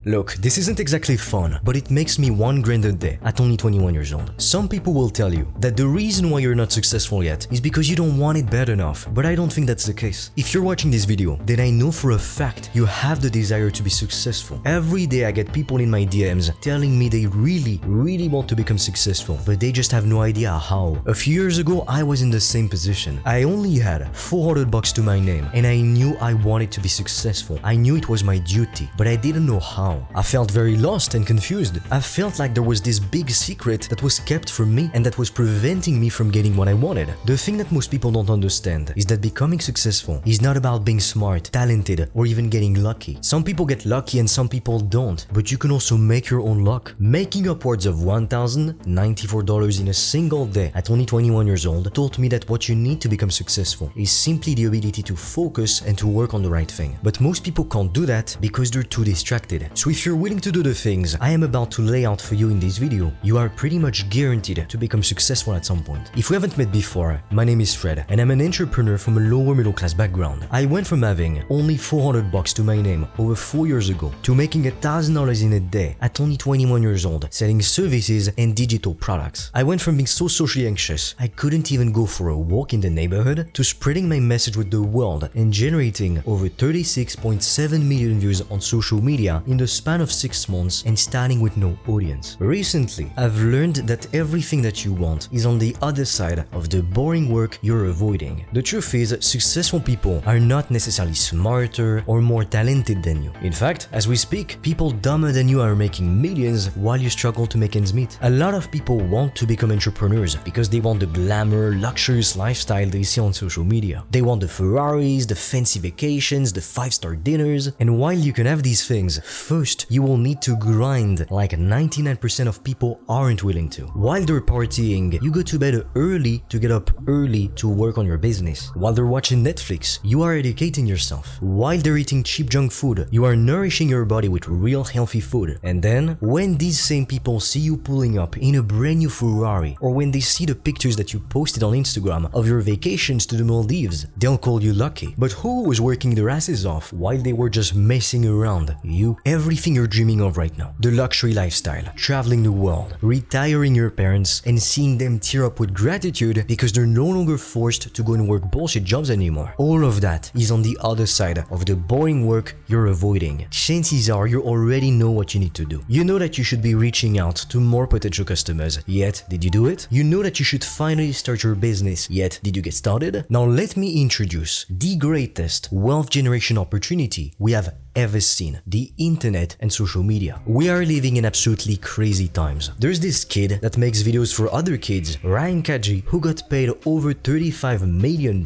Look, this isn't exactly fun, but it makes me $1 a day at only 21 years old. Some people will tell you that the reason why you're not successful yet is because you don't want it bad enough, but I don't think that's the case. If you're watching this video, then I know for a fact you have the desire to be successful. Every day I get people in my DMs telling me they really want to become successful, but they just have no idea how. A few years ago, I was in the same position. I only had $400 to my name, and I knew I wanted to be successful. I knew it was my duty, but I didn't know how. I felt very lost and confused. I felt like there was this big secret that was kept from me and that was preventing me from getting what I wanted. The thing that most people don't understand is that becoming successful is not about being smart, talented, or even getting lucky. Some people get lucky and some people don't, but you can also make your own luck. Making upwards of $1,094 in a single day at only 21 years old taught me that what you need to become successful is simply the ability to focus and to work on the right thing. But most people can't do that because they're too distracted. So if you're willing to do the things I am about to lay out for you in this video, you are pretty much guaranteed to become successful at some point. If we haven't met before, my name is Fred and I'm an entrepreneur from a lower middle class background. I went from having only $400 to my name over 4 years ago to making $1,000 in a day at only 21 years old, selling services and digital products. I went from being so socially anxious I couldn't even go for a walk in the neighborhood to spreading my message with the world and generating over 36.7 million views on social media in the span of 6 months and starting with no audience. Recently, I've learned that everything that you want is on the other side of the boring work you're avoiding. The truth is, successful people are not necessarily smarter or more talented than you. In fact, as we speak, people dumber than you are making millions while you struggle to make ends meet. A lot of people want to become entrepreneurs because they want the glamour, luxurious lifestyle they see on social media. They want the Ferraris, the fancy vacations, the 5-star dinners, and while you can have these things, first, you will need to grind like 99% of people aren't willing to. While they're partying, you go to bed early to get up early to work on your business. While they're watching Netflix, you are educating yourself. While they're eating cheap junk food, you are nourishing your body with real healthy food. And then, when these same people see you pulling up in a brand new Ferrari, or when they see the pictures that you posted on Instagram of your vacations to the Maldives, they'll call you lucky. But who was working their asses off while they were just messing around? You. Everything you're dreaming of right now. The luxury lifestyle, traveling the world, retiring your parents, and seeing them tear up with gratitude because they're no longer forced to go and work bullshit jobs anymore. All of that is on the other side of the boring work you're avoiding. Chances are you already know what you need to do. You know that you should be reaching out to more potential customers, yet did you do it? You know that you should finally start your business, yet did you get started? Now let me introduce the greatest wealth generation opportunity we have ever seen: the internet and social media. We are living in absolutely crazy times. There's this kid that makes videos for other kids, Ryan Kaji, who got paid over $35 million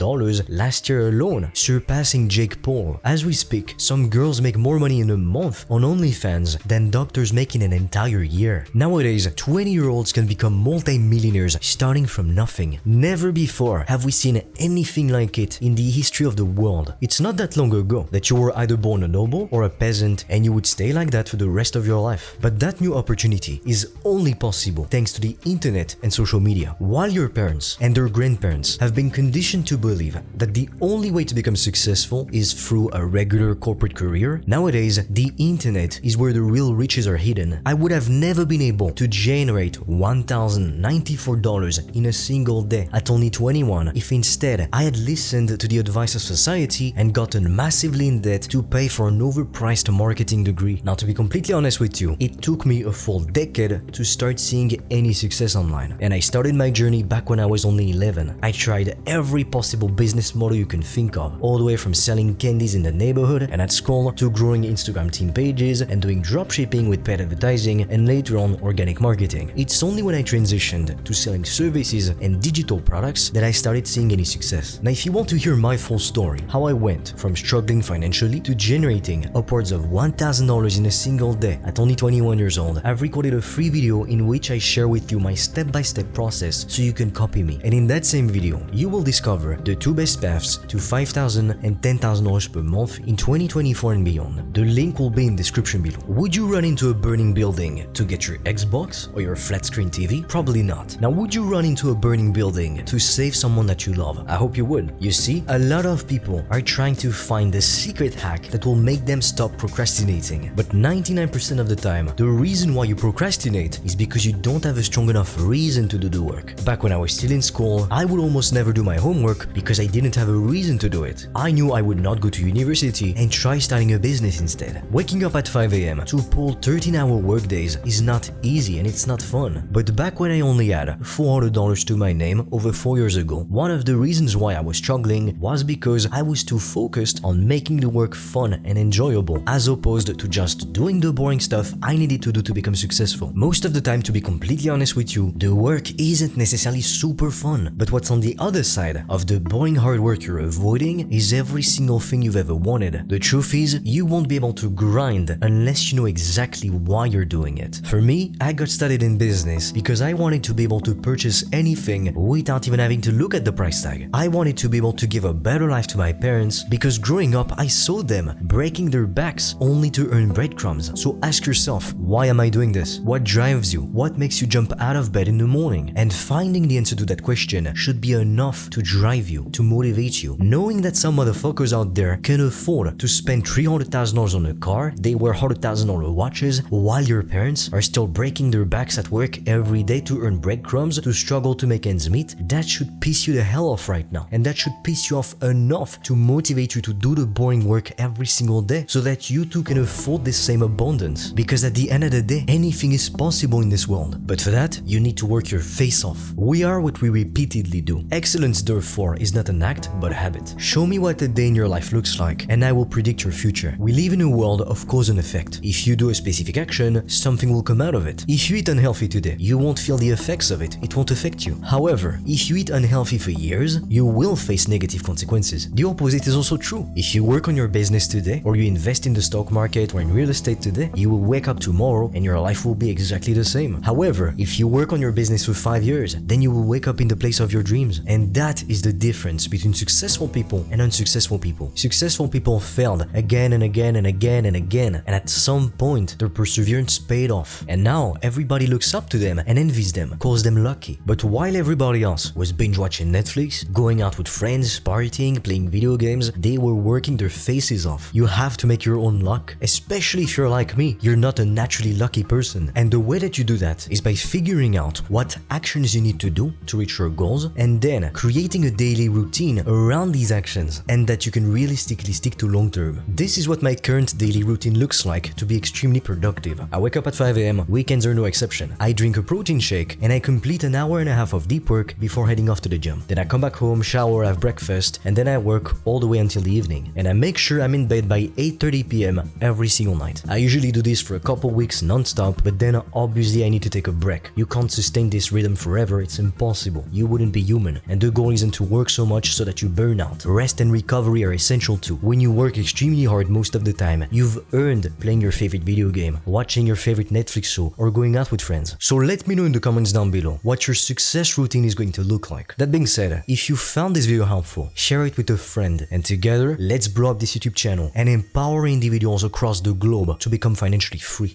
last year alone, surpassing Jake Paul. As we speak, some girls make more money in a month on OnlyFans than doctors make in an entire year. Nowadays, 20-year-olds can become multi-millionaires starting from nothing. Never before have we seen anything like it in the history of the world. It's not that long ago that you were either born a noble or a peasant and you would stay like that for the rest of your life. But that new opportunity is only possible thanks to the internet and social media. While your parents and their grandparents have been conditioned to believe that the only way to become successful is through a regular corporate career, nowadays the internet is where the real riches are hidden. I would have never been able to generate $1,094 in a single day at only 21 if instead I had listened to the advice of society and gotten massively in debt to pay for an overpriced marketing degree. Now, to be completely honest with you, it took me a full decade to start seeing any success online. And I started my journey back when I was only 11. I tried every possible business model you can think of, all the way from selling candies in the neighborhood and at school to growing Instagram team pages and doing dropshipping with paid advertising and later on organic marketing. It's only when I transitioned to selling services and digital products that I started seeing any success. Now, if you want to hear my full story, how I went from struggling financially to generating upwards of $1,000 in a single day at only 21 years old, I've recorded a free video in which I share with you my step-by-step process so you can copy me. And in that same video, you will discover the 2 best paths to $5,000 and $10,000 per month in 2024 and beyond. The link will be in the description below. Would you run into a burning building to get your Xbox or your flat screen TV? Probably not. Now, would you run into a burning building to save someone that you love? I hope you would. You see, a lot of people are trying to find the secret hack that will make make them stop procrastinating. But 99% of the time, the reason why you procrastinate is because you don't have a strong enough reason to do the work. Back when I was still in school, I would almost never do my homework because I didn't have a reason to do it. I knew I would not go to university and try starting a business instead. Waking up at 5 a.m. to pull 13-hour workdays is not easy and it's not fun. But back when I only had $400 to my name over 4 years ago, one of the reasons why I was struggling was because I was too focused on making the work fun and enjoyable as opposed to just doing the boring stuff I needed to do to become successful. Most of the time, to be completely honest with you, the work isn't necessarily super fun, but what's on the other side of the boring hard work you're avoiding is every single thing you've ever wanted. The truth is, you won't be able to grind unless you know exactly why you're doing it. For me, I got started in business because I wanted to be able to purchase anything without even having to look at the price tag. I wanted to be able to give a better life to my parents because growing up I saw them breaking their backs only to earn breadcrumbs. So ask yourself, why am I doing this? What drives you? What makes you jump out of bed in the morning? And finding the answer to that question should be enough to drive you, to motivate you. Knowing that some motherfuckers out there can afford to spend $300,000 on a car, they wear $100,000 watches, while your parents are still breaking their backs at work every day to earn breadcrumbs, to struggle to make ends meet, that should piss you the hell off right now. And that should piss you off enough to motivate you to do the boring work every single day so that you too can afford this same abundance. Because at the end of the day, anything is possible in this world. But for that, you need to work your face off. We are what we repeatedly do. Excellence, therefore, is not an act, but a habit. Show me what a day in your life looks like, and I will predict your future. We live in a world of cause and effect. If you do a specific action, something will come out of it. If you eat unhealthy today, you won't feel the effects of it. It won't affect you. However, if you eat unhealthy for years, you will face negative consequences. The opposite is also true. If you work on your business today, or you invest in the stock market or in real estate today, you will wake up tomorrow and your life will be exactly the same. However, if you work on your business for 5 years, then you will wake up in the place of your dreams. And that is the difference between successful people and unsuccessful people. Successful people failed again and again and again and again, and at some point their perseverance paid off. And now everybody looks up to them and envies them, calls them lucky. But while everybody else was binge watching Netflix, going out with friends, partying, playing video games, they were working their faces off. You have to make your own luck, especially if you're like me. You're not a naturally lucky person, and the way that you do that is by figuring out what actions you need to do to reach your goals, and then creating a daily routine around these actions and that you can realistically stick to long term. This is what my current daily routine looks like to be extremely productive. I wake up at 5 a.m, weekends are no exception. I drink a protein shake and I complete an hour and a half of deep work before heading off to the gym. Then I come back home, shower, have breakfast, and then I work all the way until the evening. And I make sure I'm in bed by 8:30 p.m. every single night. I usually do this for a couple weeks non-stop, but then obviously I need to take a break. You can't sustain this rhythm forever, it's impossible. You wouldn't be human. And the goal isn't to work so much so that you burn out. Rest and recovery are essential too. When you work extremely hard most of the time, you've earned playing your favorite video game, watching your favorite Netflix show, or going out with friends. So let me know in the comments down below what your success routine is going to look like. That being said, if you found this video helpful, share it with a friend, and together, let's blow up this YouTube channel and empower individuals across the globe to become financially free.